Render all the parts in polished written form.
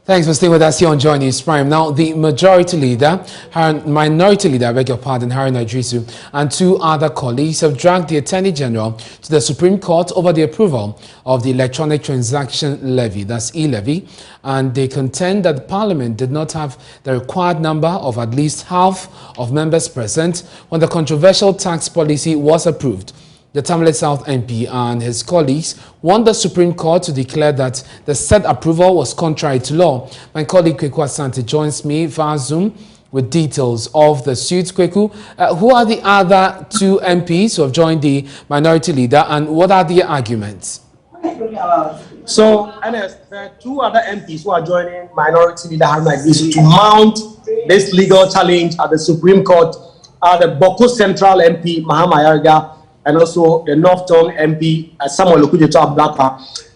Thanks for staying with us here on Joy News Prime. Now, the minority leader, Haruna Iddrius, and two other colleagues have dragged the Attorney General to the Supreme Court over the approval of the electronic transaction levy, that's E-Levy, and they contend that the Parliament did not have the required number of at least half of members present when the controversial tax policy was approved. The Tamale South MP and his colleagues want the Supreme Court to declare that the said approval was contrary to law. My colleague Kweku Asante joins me via Zoom with details of the suit. Kweku, who are the other two MPs who have joined the minority leader, and what are the arguments? So, Ernest, there are two other MPs who are joining minority leader Haruna Iddrius to mount this legal challenge at the Supreme Court. The Boko Central MP Mahama Yariga and also the Northtown MP Samuel Okujeto.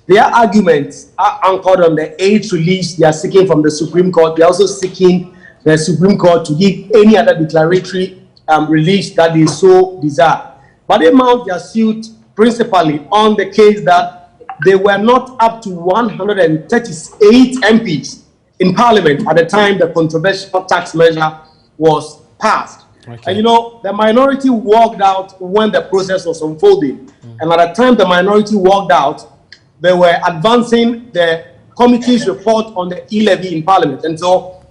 Their arguments are anchored on the 8th release they are seeking from the Supreme Court. They are also seeking the Supreme Court to give any other declaratory release that they so desire. But they mount their suit principally on the case that they were not up to 138 MPs in Parliament at the time the controversial tax measure was passed. Okay. And you know, the minority walked out when the process was unfolding. And at the time the minority walked out, they were advancing the committee's report on the E-Levy in Parliament. And so,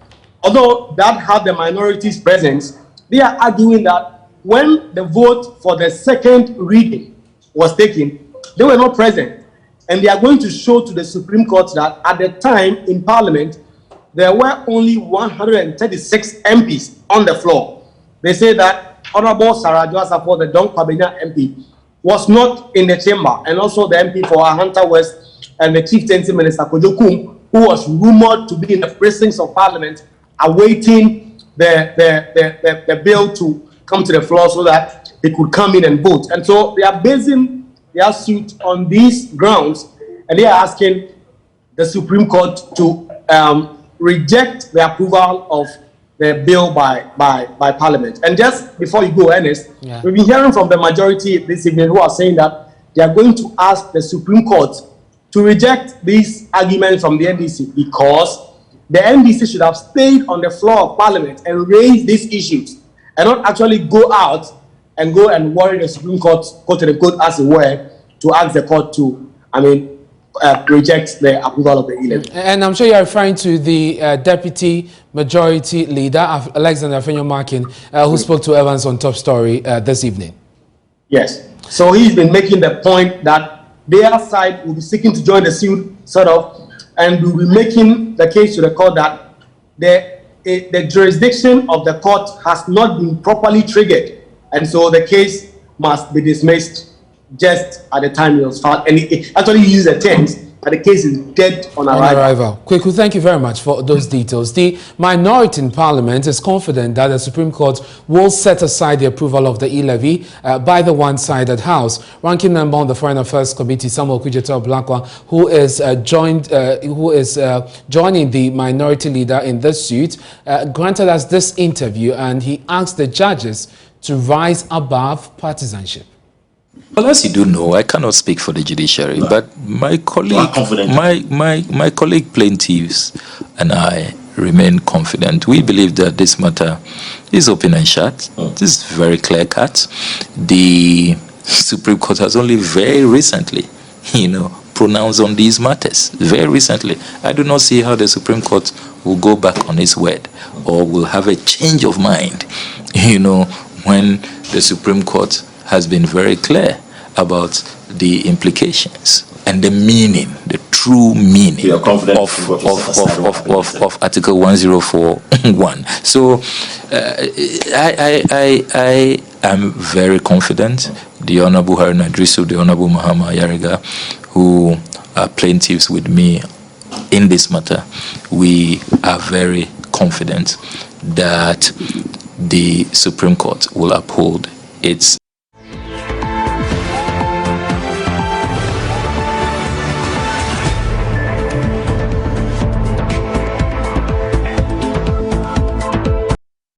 although that had the minority's presence, they are arguing that when the vote for the second reading was taken, they were not present. And they are going to show to the Supreme Court that at the time in Parliament, there were only 136 MPs on the floor. They say that Honorable Sarah Joasa, the Don Kwabena MP, was not in the chamber, and also the MP for Ahanta West and the Chieftaincy Minister Kojokum, who was rumored to be in the precincts of Parliament awaiting the bill to come to the floor so that they could come in and vote. And so they are basing their suit on these grounds, and they are asking the Supreme Court to reject the approval of the bill by Parliament. And just before you go, Ernest, we've been hearing from the majority this evening who are saying that they are going to ask the Supreme Court to reject these arguments from the NDC because the NDC should have stayed on the floor of Parliament and raised these issues and not actually go out and worry the Supreme Court, quote unquote, as it were, to ask the court to, reject the approval of the E-Levy. And I'm sure you're referring to the Deputy Majority Leader, Alexander Afenyo-Markin, who spoke to Evans on Top Story this evening. Yes. So he's been making the point that their side will be seeking to join the suit, and will be making the case to the court that the jurisdiction of the court has not been properly triggered. And so the case must be dismissed just at the time it was filed, and it actually used the terms that the case is dead on arrival. Kweku, thank you very much for those details. The minority in Parliament is confident that the Supreme Court will set aside the approval of the E-Levy by the one-sided House. Ranking member on the Foreign Affairs Committee, Samuel Okujeto, who is joining the minority leader in this suit, granted us this interview, and he asked the judges to rise above partisanship. Well, as you do know, I cannot speak for the judiciary, but my colleague, my colleague plaintiffs and I remain confident. We believe that this matter is open and shut. This is very clear cut. The Supreme Court has only very recently, pronounced on these matters. Very recently. I do not see how the Supreme Court will go back on its word or will have a change of mind, when the Supreme Court has been very clear about the implications and the meaning, the true meaning of Article 1041. So I am very confident. The Honorable Haruna Iddrius, the Honorable Mahama Yariga, who are plaintiffs with me in this matter, we are very confident that the Supreme Court will uphold its